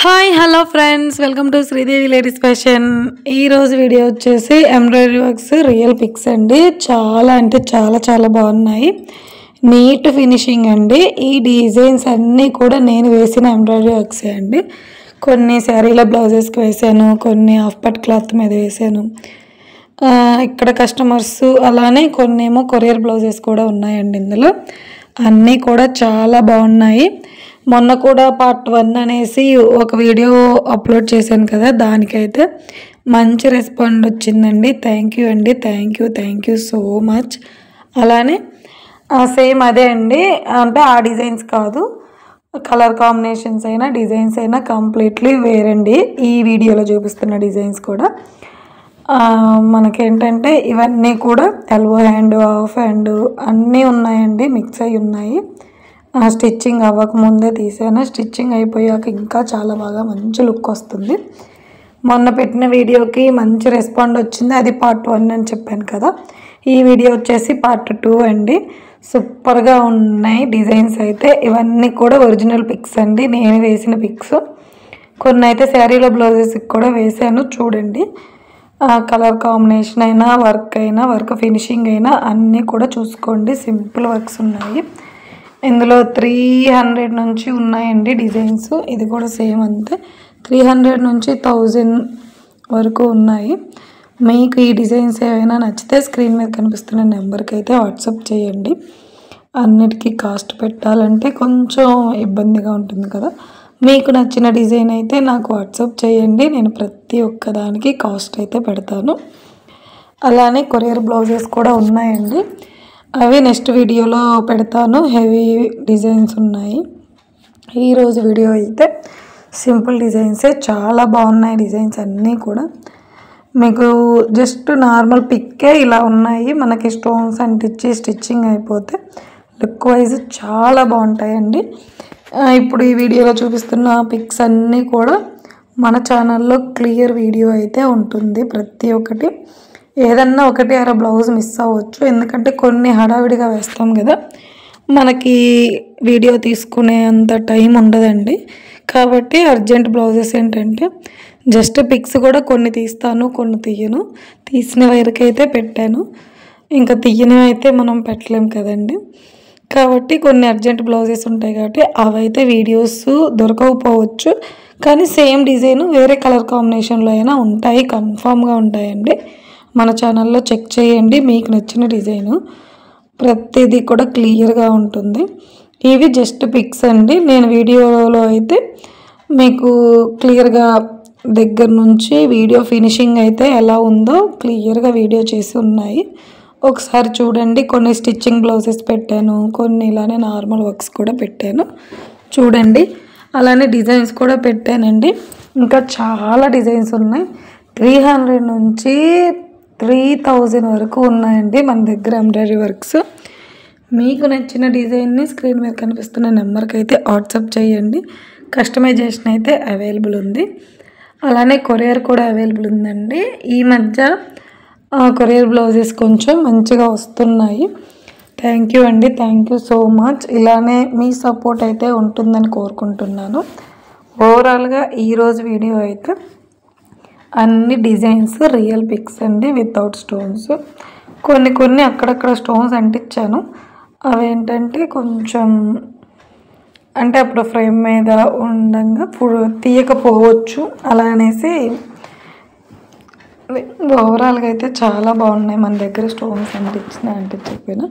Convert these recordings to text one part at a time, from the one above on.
Hi hello friends, welcome to Sridevi ladies fashion. ఈరోజు video వచ్చేసి embroidery works real pics అండి. చాలా అంటే చాలా బాగున్నాయి. నీట్ ఫినిషింగ్ అండి. ఈ డిజైన్స్ అన్నీ కూడా నేను వేసిన ఎంబ్రాయిడరీ వర్క్సే అండి. కొన్ని శారీల బ్లౌజెస్కి వేసాను, కొన్ని హాఫ్ పట్ క్లాత్ మీద వేసాను. ఇక్కడ కస్టమర్స్ అలానే కొన్ని ఏమో కొరియర్ బ్లౌజెస్ కూడా ఉన్నాయండి. ఇందులో అన్నీ కూడా చాలా బాగున్నాయి. మొన్న కూడా పార్ట్ 1 అనేసి ఒక వీడియో అప్లోడ్ చేశాను కదా, దానికైతే మంచి రెస్పాండ్ వచ్చిందండి. థ్యాంక్ యూ అండి, థ్యాంక్ యూ సో మచ్. అలానే సేమ్ అదే అండి, అంటే ఆ డిజైన్స్ కాదు, కలర్ కాంబినేషన్స్ అయినా డిజైన్స్ అయినా కంప్లీట్లీ వేరండి. ఈ వీడియోలో చూపిస్తున్న డిజైన్స్ కూడా మనకేంటంటే ఇవన్నీ కూడా ఎల్బో హ్యాండ్, హాఫ్ హ్యాండ్ అన్నీ ఉన్నాయండి, మిక్స్ అయి ఉన్నాయి. స్టిచ్చింగ్ అవ్వకముందే తీసాను, స్టిచ్చింగ్ అయిపోయాక ఇంకా చాలా బాగా మంచి లుక్ వస్తుంది. మొన్న పెట్టిన వీడియోకి మంచి రెస్పాండ్ వచ్చింది, అది పార్ట్ 1 అని చెప్పాను కదా. ఈ వీడియో వచ్చేసి పార్ట్ 2 అండి. సూపర్గా ఉన్నాయి డిజైన్స్ అయితే. ఇవన్నీ కూడా ఒరిజినల్ పిక్స్ అండి, నేను వేసిన పిక్స్. కొన్ని అయితే శారీలో బ్లౌజెస్కి కూడా వేసాను, చూడండి. కలర్ కాంబినేషన్ అయినా వర్క్ ఫినిషింగ్ అయినా అన్నీ కూడా చూసుకోండి. సింపుల్ వర్క్స్ ఉన్నాయి. ఇందులో 300 నుంచి ఉన్నాయండి డిజైన్స్. ఇది కూడా సేమ్ అంతే, 300 నుంచి 1000 వరకు ఉన్నాయి. మీకు ఈ డిజైన్స్ ఏవైనా నచ్చితే స్క్రీన్ మీద కనిపిస్తున్న నెంబర్కి అయితే వాట్సాప్ చేయండి. అన్నిటికీ కాస్ట్ పెట్టాలంటే కొంచెం ఇబ్బందిగా ఉంటుంది కదా. మీకు నచ్చిన డిజైన్ అయితే నాకు వాట్సాప్ చేయండి, నేను ప్రతి ఒక్కదానికి కాస్ట్ అయితే పెడతాను. అలానే కొరియర్ బ్లౌజెస్ కూడా ఉన్నాయండి, అవి నెక్స్ట్ వీడియోలో పెడతాను. హెవీ డిజైన్స్ ఉన్నాయి. ఈరోజు వీడియో అయితే సింపుల్ డిజైన్సే, చాలా బాగున్నాయి డిజైన్స్ అన్నీ కూడా. మీకు జస్ట్ నార్మల్ పిక్కే ఇలా ఉన్నాయి. మనకి స్టోన్స్ అంటించి స్టిచ్చింగ్ అయిపోతే లుక్ వైజ్ చాలా బాగుంటాయండి. ఇప్పుడు ఈ వీడియోలో చూపిస్తున్న పిక్స్ అన్నీ కూడా మన ఛానల్లో క్లియర్ వీడియో అయితే ఉంటుంది. ప్రతి ఒక్కటి ఏదన్నా ఒకటి అర బ్లౌజ్ మిస్ అవ్వచ్చు, ఎందుకంటే కొన్ని హడావిడిగా వేస్తాం కదా, మనకి వీడియో తీసుకునే అంత టైం ఉండదండి. కాబట్టి అర్జెంట్ బ్లౌజెస్ ఏంటంటే జస్ట్ పిక్స్ కూడా కొన్ని తీస్తాను, కొన్ని తీయను. తీసిన వరకు అయితే పెట్టాను, ఇంకా తీయనివి అయితే మనం పెట్టలేం కదండి. కాబట్టి కొన్ని అర్జెంట్ బ్లౌజెస్ ఉంటాయి కాబట్టి అవైతే వీడియోస్ దొరకకపోవచ్చు, కానీ సేమ్ డిజైన్ వేరే కలర్ కాంబినేషన్లో అయినా ఉంటాయి, కన్ఫామ్గా ఉంటాయండి. మన ఛానల్లో చెక్ చేయండి, మీకు నచ్చిన డిజైను ప్రతిదీ కూడా క్లియర్గా ఉంటుంది. ఇవి జస్ట్ పిక్స్ అండి. నేను వీడియోలో అయితే మీకు క్లియర్గా దగ్గర నుంచి వీడియో ఫినిషింగ్ అయితే ఎలా ఉందో క్లియర్గా వీడియో చేసి ఉన్నాయి, ఒకసారి చూడండి. కొన్ని స్టిచ్చింగ్ బ్లౌజెస్ పెట్టాను, కొన్ని ఇలానే నార్మల్ వర్క్స్ కూడా పెట్టాను, చూడండి. అలానే డిజైన్స్ కూడా పెట్టానండి. ఇంకా చాలా డిజైన్స్ ఉన్నాయి. 300 నుంచి 3000 వరకు ఉన్నాయండి మన దగ్గర ఎంబ్రాయిడరీ వర్క్స్. మీకు నచ్చిన డిజైన్ని స్క్రీన్ మీద కనిపిస్తున్న నెంబర్కి అయితే వాట్సాప్ చేయండి. కస్టమైజేషన్ అయితే అవైలబుల్ ఉంది. అలానే కొరియర్ కూడా అవైలబుల్ ఉందండి. ఈ మధ్య కొరియర్ బ్లౌజెస్ కొంచెం మంచిగా వస్తున్నాయి. థ్యాంక్ యూ అండి, థ్యాంక్ యూ సో మచ్. ఇలానే మీ సపోర్ట్ అయితే ఉంటుందని కోరుకుంటున్నాను. ఓవరాల్గా ఈరోజు వీడియో అయితే అన్ని డిజైన్స్ రియల్ పిక్స్ అండి, వితౌట్ స్టోన్స్. కొన్ని అక్కడక్కడ స్టోన్స్ అంటించాను, అవేంటంటే కొంచెం అంటే అప్పుడు ఫ్రేమ్ మీద ఉండగా తీయకపోవచ్చు అలా అనేసి. ఓవరాల్గా అయితే చాలా బాగున్నాయి. మన దగ్గర స్టోన్స్ అంటించకపోయినా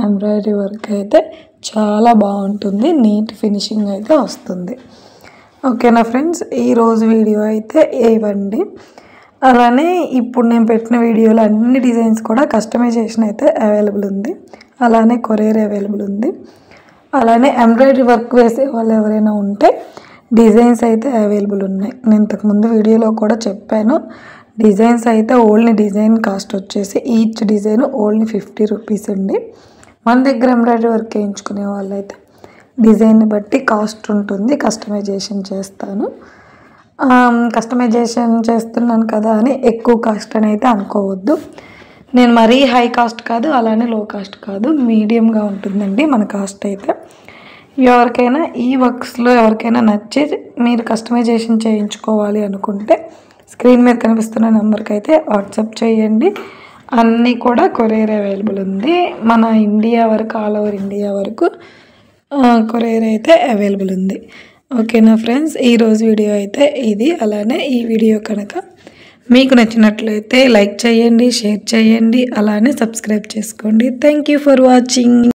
ఎంబ్రాయిడరీ వర్క్ అయితే చాలా బాగుంటుంది, నీట్ ఫినిషింగ్ అయితే వస్తుంది. ఓకేనా ఫ్రెండ్స్, ఈరోజు వీడియో అయితే ఇవ్వండి. అలానే ఇప్పుడు నేను పెట్టిన వీడియోలో అన్ని డిజైన్స్ కూడా కస్టమైజేషన్ అయితే అవైలబుల్ ఉంది, అలానే కొరియర్ అవైలబుల్ ఉంది. అలానే ఎంబ్రాయిడరీ వర్క్ వేసే వాళ్ళు ఎవరైనా ఉంటే డిజైన్స్ అయితే అవైలబుల్ ఉన్నాయి. నేను ఇంతకుముందు వీడియోలో కూడా చెప్పాను. డిజైన్స్ అయితే ఓన్లీ డిజైన్ కాస్ట్ వచ్చేసి ఈచ్ డిజైన్ ఓన్లీ 50 రూపీస్ అండి. మన దగ్గర ఎంబ్రాయిడరీ వర్క్ వేయించుకునే వాళ్ళైతే డిజైన్ని బట్టి కాస్ట్ ఉంటుంది, కస్టమైజేషన్ చేస్తాను. కస్టమైజేషన్ చేస్తున్నాను కదా అని ఎక్కువ కాస్ట్ అని అయితే అనుకోవద్దు. నేను మరీ హై కాస్ట్ కాదు, అలానే లో కాస్ట్ కాదు, మీడియంగా ఉంటుందండి మన కాస్ట్ అయితే. ఎవరికైనా ఈ వర్క్స్లో ఎవరికైనా నచ్చి మీరు కస్టమైజేషన్ చేయించుకోవాలి అనుకుంటే స్క్రీన్ మీద కనిపిస్తున్న నెంబర్కి అయితే వాట్సాప్ చేయండి. అన్నీ కూడా కొరియర్ అవైలబుల్ ఉంది. మన ఇండియా వరకు, ఆల్ ఓవర్ ఇండియా వరకు కొరియర్ అయితే అవైలబుల్ ఉంది. ఓకేనా ఫ్రెండ్స్, ఈరోజు వీడియో అయితే ఇది. అలానే ఈ వీడియో కనుక మీకు నచ్చినట్లయితే లైక్ చేయండి, షేర్ చేయండి, అలానే సబ్స్క్రైబ్ చేసుకోండి. Thank you for watching.